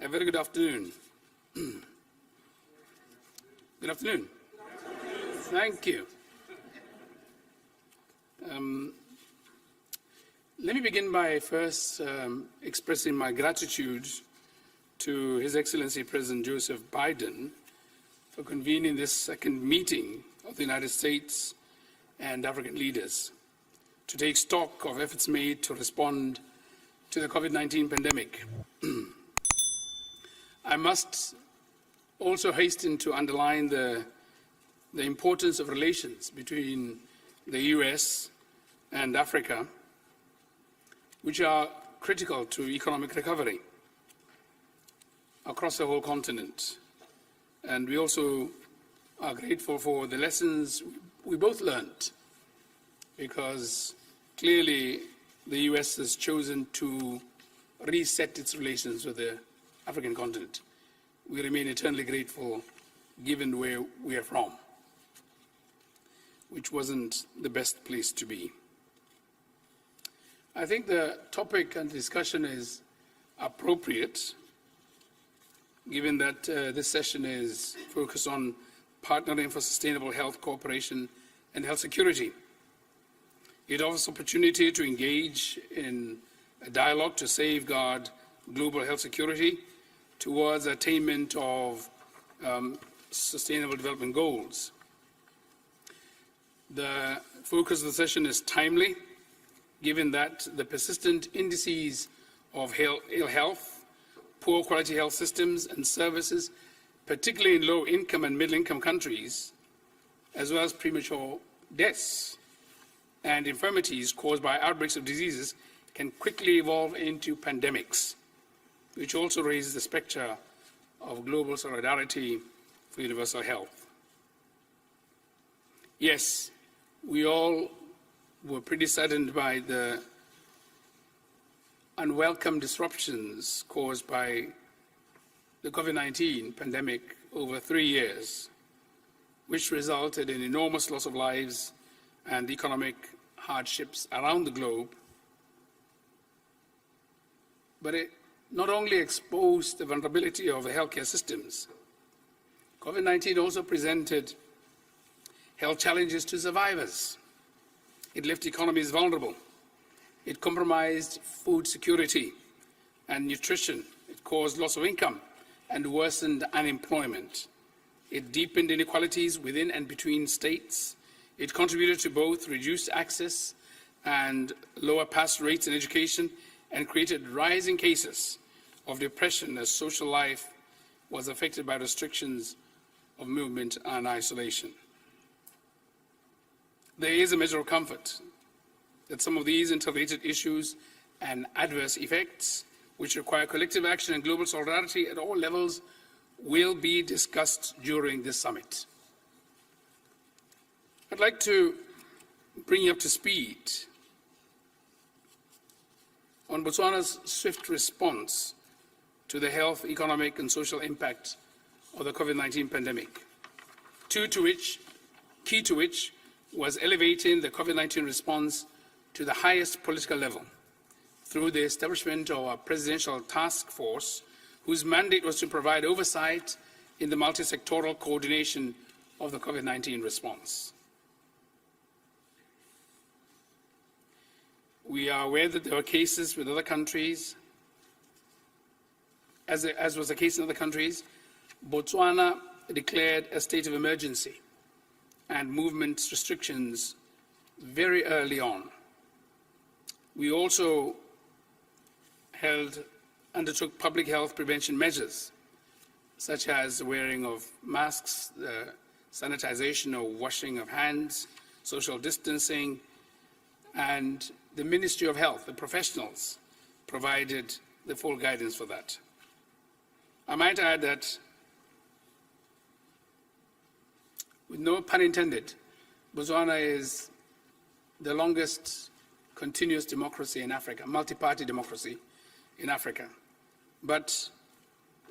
A very good afternoon. Good afternoon. Thank you. Let me begin by first expressing my gratitude to His Excellency President Joseph Biden for convening this second meeting of the United States and African leaders to take stock of efforts made to respond to the COVID-19 pandemic. I must also hasten to underline the importance of relations between the US and Africa, which are critical to economic recovery across the whole continent. And we also are grateful for the lessons we both learned, because clearly the US has chosen to reset its relations with the African continent. We remain eternally grateful given where we are from, which wasn't the best place to be. I think the topic and discussion is appropriate, given that this session is focused on partnering for sustainable health cooperation and health security. It offers opportunity to engage in a dialogue to safeguard global health security towards attainment of sustainable development goals. The focus of the session is timely, given that the persistent indices of ill health, poor quality health systems and services, particularly in low-income and middle-income countries, as well as premature deaths and infirmities caused by outbreaks of diseases, can quickly evolve into pandemics, which also raises the specter of global solidarity for universal health. Yes, we all were pretty saddened by the unwelcome disruptions caused by the COVID-19 pandemic over 3 years, which resulted in enormous loss of lives and economic hardships around the globe. But it not only exposed the vulnerability of the healthcare systems, COVID-19 also presented health challenges to survivors. It left economies vulnerable. It compromised food security and nutrition. It caused loss of income and worsened unemployment. It deepened inequalities within and between states. It contributed to both reduced access and lower pass rates in education, and created rising cases of depression as social life was affected by restrictions of movement and isolation. There is a measure of comfort that some of these interrelated issues and adverse effects, which require collective action and global solidarity at all levels, will be discussed during this summit. I'd like to bring you up to speed on Botswana's swift response to the health, economic, and social impact of the COVID-19 pandemic, key to which was elevating the COVID-19 response to the highest political level through the establishment of a presidential task force whose mandate was to provide oversight in the multi-sectoral coordination of the COVID-19 response. We are aware that there were cases with other countries. As was the case in other countries, Botswana declared a state of emergency and movement restrictions very early on. We also undertook public health prevention measures, such as the wearing of masks, the sanitization or washing of hands, social distancing, and the Ministry of Health, the professionals, provided the full guidance for that. I might add that, with no pun intended, Botswana is the longest continuous democracy in Africa, multi-party democracy in Africa. But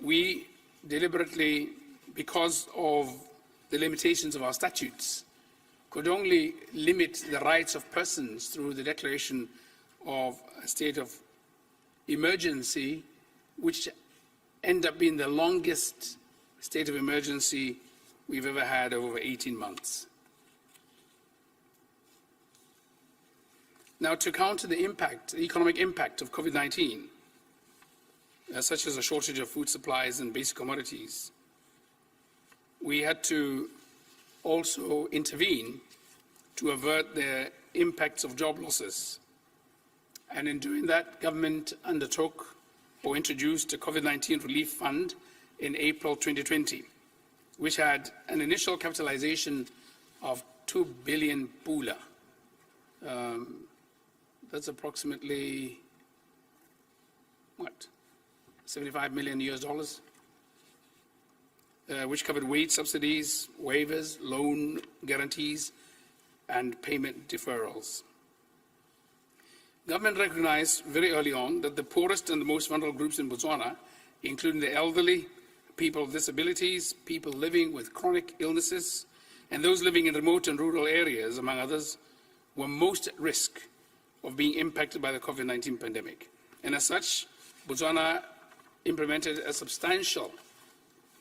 we deliberately, because of the limitations of our statutes, could only limit the rights of persons through the declaration of a state of emergency, which end up being the longest state of emergency we've ever had over 18 months. Now, to counter the impact, the economic impact of COVID-19, such as a shortage of food supplies and basic commodities, we had to also intervene to avert the impacts of job losses. And in doing that, government undertook or introduced a COVID-19 relief fund in April 2020, which had an initial capitalization of 2 billion pula. That's approximately, what, 75 million US dollars, which covered wage subsidies, waivers, loan guarantees, and payment deferrals. Government recognized very early on that the poorest and the most vulnerable groups in Botswana, including the elderly, people with disabilities, people living with chronic illnesses, and those living in remote and rural areas, among others, were most at risk of being impacted by the COVID-19 pandemic. And as such, Botswana implemented a substantial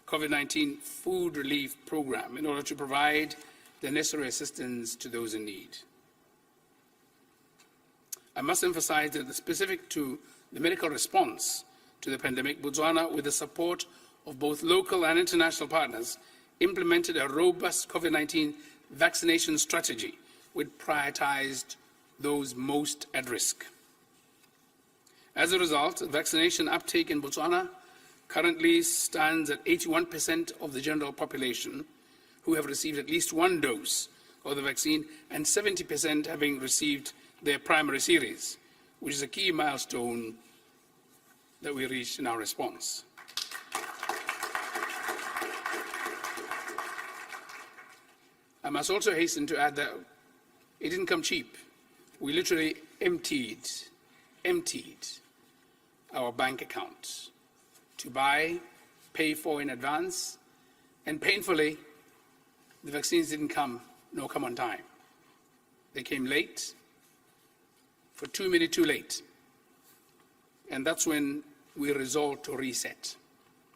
COVID-19 food relief program in order to provide the necessary assistance to those in need. I must emphasize that specific to the medical response to the pandemic, Botswana, with the support of both local and international partners, implemented a robust COVID-19 vaccination strategy which prioritized those most at risk. As a result, vaccination uptake in Botswana currently stands at 81% of the general population who have received at least one dose of the vaccine, and 70% having received their primary series, which is a key milestone that we reached in our response. I must also hasten to add that it didn't come cheap. We literally emptied our bank accounts to buy, pay for in advance, and painfully, the vaccines didn't come on time. They came late, for 2 minutes too late. And that's when we resolved to reset.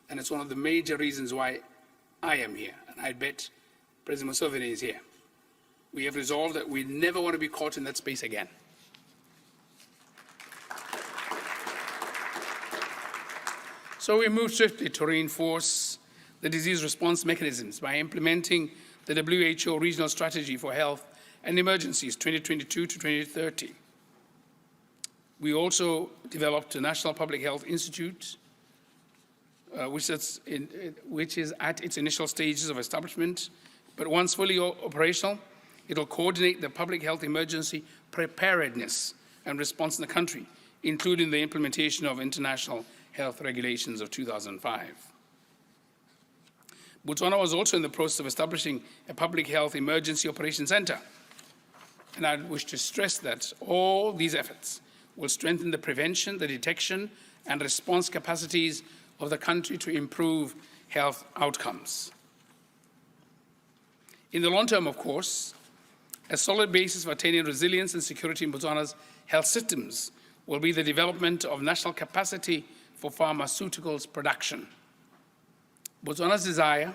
And it's one of the major reasons why I am here, and I bet President Museveni is here. We have resolved that we never want to be caught in that space again. So we moved swiftly to reinforce the disease response mechanisms by implementing the WHO Regional Strategy for Health and Emergencies 2022 to 2030. We also developed a National Public Health Institute, which is at its initial stages of establishment, but once fully operational, it will coordinate the public health emergency preparedness and response in the country, including the implementation of international health regulations of 2005. Botswana was also in the process of establishing a public health emergency operations center. And I wish to stress that all these efforts will strengthen the prevention, the detection, and response capacities of the country to improve health outcomes. In the long term, of course, a solid basis for attaining resilience and security in Botswana's health systems will be the development of national capacity for pharmaceuticals production. Botswana's desire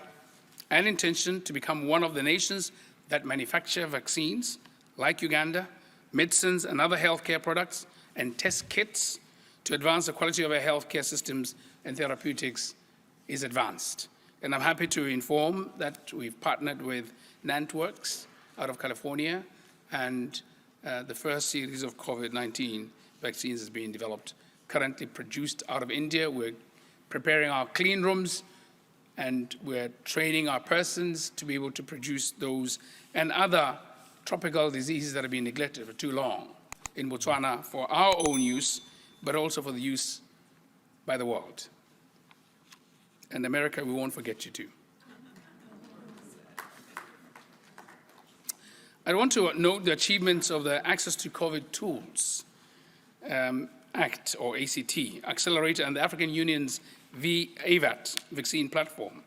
and intention to become one of the nations that manufacture vaccines, like Uganda, medicines and other healthcare products, and test kits to advance the quality of our healthcare systems and therapeutics is advanced. And I'm happy to inform that we've partnered with NantWorks out of California, and the first series of COVID-19 vaccines is being developed, currently produced out of India. We're preparing our clean rooms, and we're training our persons to be able to produce those and other tropical diseases that have been neglected for too long in Botswana for our own use, but also for the use by the world. And America, we won't forget you too. I want to note the achievements of the Access to COVID Tools Act, or ACT, Accelerator, and the African Union's AVAT vaccine platform.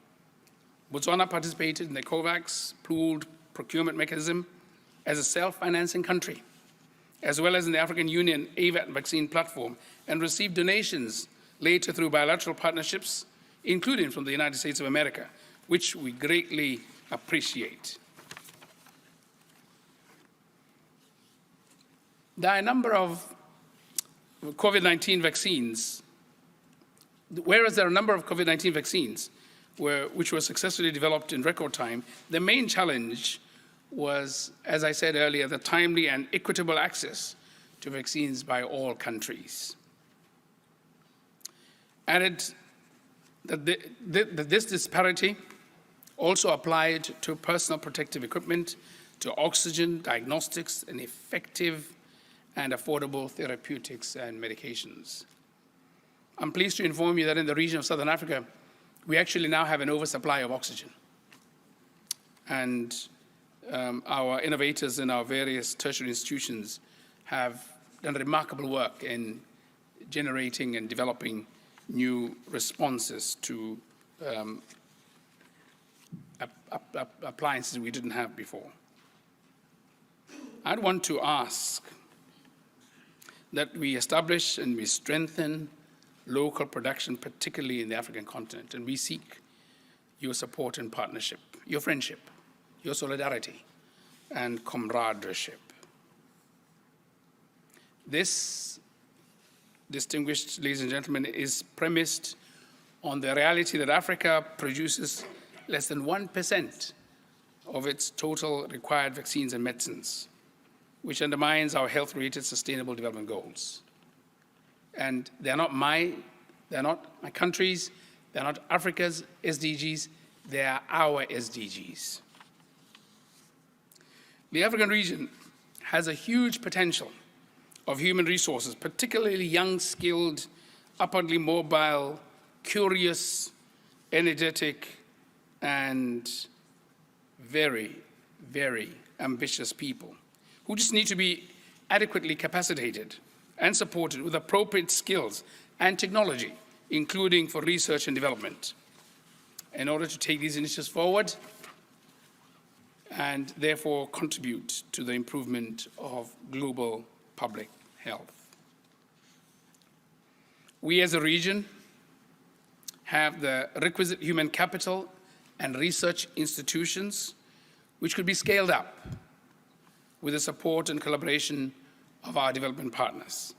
Botswana participated in the COVAX pooled procurement mechanism as a self-financing country, as well as in the African Union AVAT vaccine platform, and received donations later through bilateral partnerships including from the United States of America, which we greatly appreciate. There are a number of COVID-19 vaccines. Whereas there are a number of COVID-19 vaccines which were successfully developed in record time, the main challenge was, as I said earlier, the timely and equitable access to vaccines by all countries. Added that this disparity also applied to personal protective equipment, to oxygen, diagnostics, and effective and affordable therapeutics and medications. I'm pleased to inform you that in the region of Southern Africa, we actually now have an oversupply of oxygen. And our innovators in our various tertiary institutions have done remarkable work in generating and developing new responses to appliances we didn't have before. I'd want to ask that we establish and we strengthen local production, particularly in the African continent, and we seek your support and partnership, your friendship, your solidarity, and comradeship. This, distinguished ladies and gentlemen, is premised on the reality that Africa produces less than 1% of its total required vaccines and medicines, which undermines our health-related sustainable development goals. And they're not my country's, they're not Africa's SDGs, they are our SDGs. The African region has a huge potential of human resources, particularly young, skilled, upwardly mobile, curious, energetic, and very, very ambitious people who just need to be adequately capacitated and supported with appropriate skills and technology, including for research and development, in order to take these initiatives forward and therefore contribute to the improvement of global public health. We as a region have the requisite human capital and research institutions which could be scaled up with the support and collaboration of our development partners.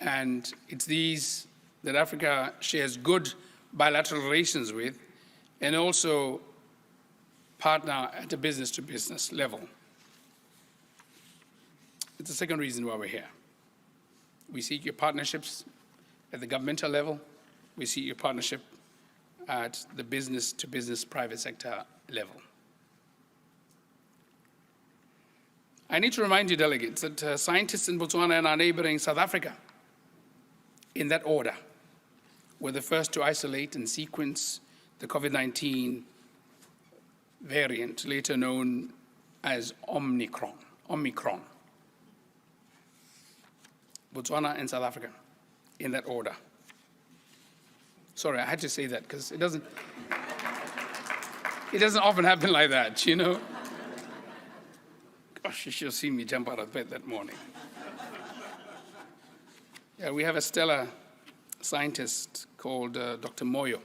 And it's these that Africa shares good bilateral relations with and also partner at a business-to-business level. It's the second reason why we're here. We seek your partnerships at the governmental level. We seek your partnership at the business-to-business private sector level. I need to remind you, delegates, that scientists in Botswana and our neighboring South Africa, in that order, were the first to isolate and sequence the COVID-19 variant, later known as Omicron. Botswana and South Africa, in that order. Sorry, I had to say that because it doesn't often happen like that, you know? Gosh, you should have seen me jump out of bed that morning. Yeah, we have a stellar scientist called Dr. Moyo,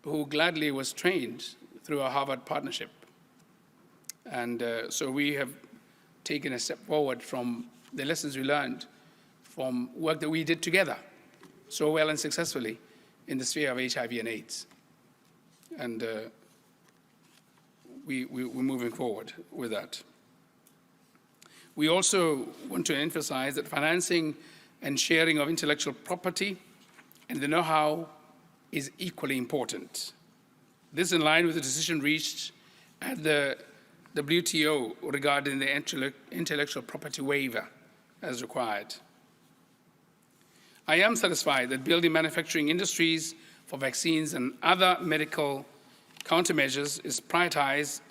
who gladly was trained through our Harvard partnership. And so we have taken a step forward from the lessons we learned from work that we did together so well and successfully in the sphere of HIV and AIDS. And we're moving forward with that. We also want to emphasize that financing and sharing of intellectual property and the know-how is equally important. This in line with the decision reached at the WTO regarding the intellectual property waiver as required. I am satisfied that building manufacturing industries for vaccines and other medical countermeasures is prioritized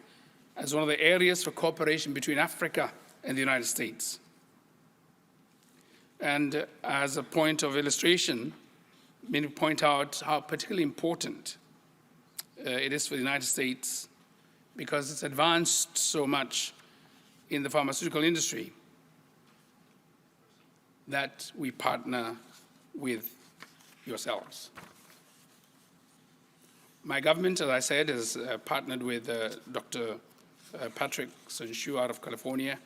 as one of the areas for cooperation between Africa and the United States. And as a point of illustration, many point out how particularly important it is for the United States because it's advanced so much in the pharmaceutical industry that we partner with yourselves. My government, as I said, has partnered with Dr. Patrick Sonshu out of California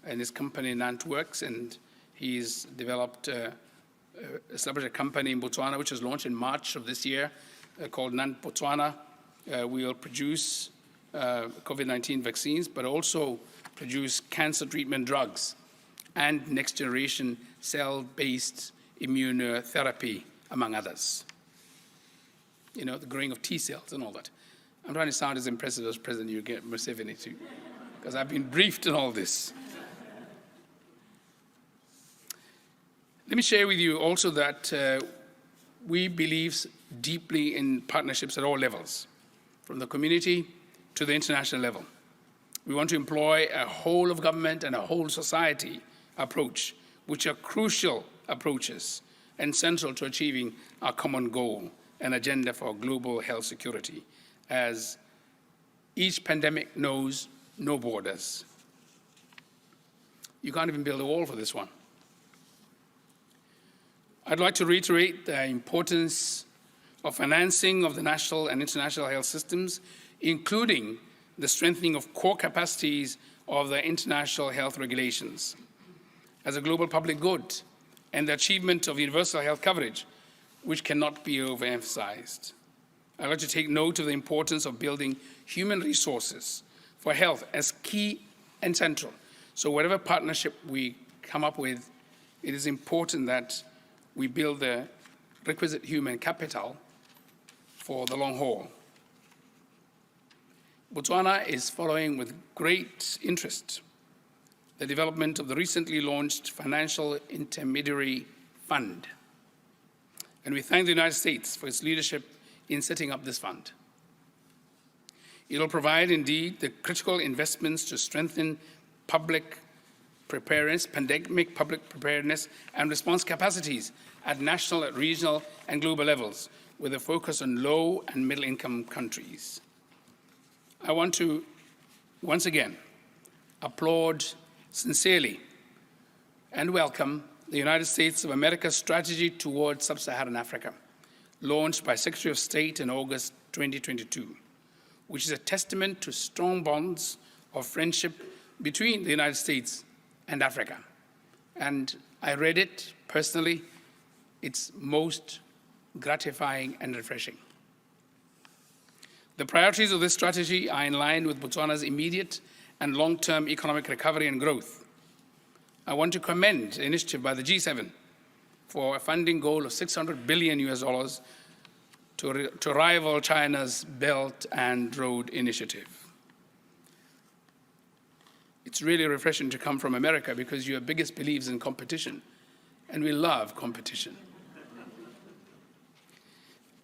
and his company NantWorks, and he's established a company in Botswana which was launched in March of this year called Nant Botswana. We will produce COVID-19 vaccines, but also produce cancer treatment drugs and next-generation cell-based immunotherapy, among others. You know, the growing of T cells and all that. I'm trying to sound as impressive as President Museveni too, because I've been briefed on all this. Let me share with you also that we believe deeply in partnerships at all levels, from the community to the international level. We want to employ a whole of government and a whole society approach, which are crucial approaches and central to achieving our common goal, an agenda for global health security, as each pandemic knows no borders. You can't even build a wall for this one. I'd like to reiterate the importance of financing of the national and international health systems, including the strengthening of core capacities of the international health regulations as a global public good, and the achievement of universal health coverage, which cannot be overemphasized. I'd like to take note of the importance of building human resources for health as key and central. So whatever partnership we come up with, it is important that we build the requisite human capital for the long haul. Botswana is following with great interest the development of the recently launched Financial Intermediary Fund. And we thank the United States for its leadership in setting up this fund. It will provide, indeed, the critical investments to strengthen public preparedness, pandemic public preparedness and response capacities at national, regional, and global levels, with a focus on low and middle-income countries. I want to, once again, applaud sincerely and welcome the United States of America's strategy towards sub-Saharan Africa, launched by Secretary of State in August 2022, which is a testament to strong bonds of friendship between the United States and Africa. And I read it personally. It's most gratifying and refreshing. The priorities of this strategy are in line with Botswana's immediate and long-term economic recovery and growth. I want to commend the initiative by the G7 for a funding goal of $600 billion to rival China's Belt and Road Initiative. It's really refreshing to come from America because your biggest beliefs in competition, and we love competition.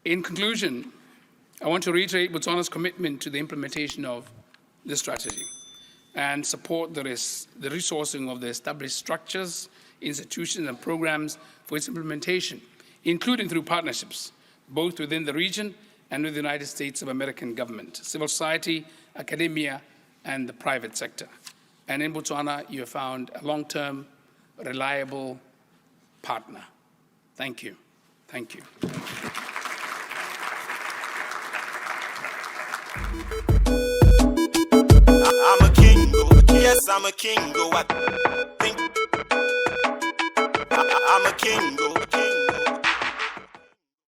In conclusion, I want to reiterate Botswana's commitment to the implementation of this strategy and support the resourcing of the established structures, institutions, and programs for its implementation, including through partnerships, both within the region and with the United States of American government, civil society, academia, and the private sector. And in Botswana, you have found a long-term, reliable partner. Thank you. Thank you. I'm a king, yes, I'm a king, I'm a king,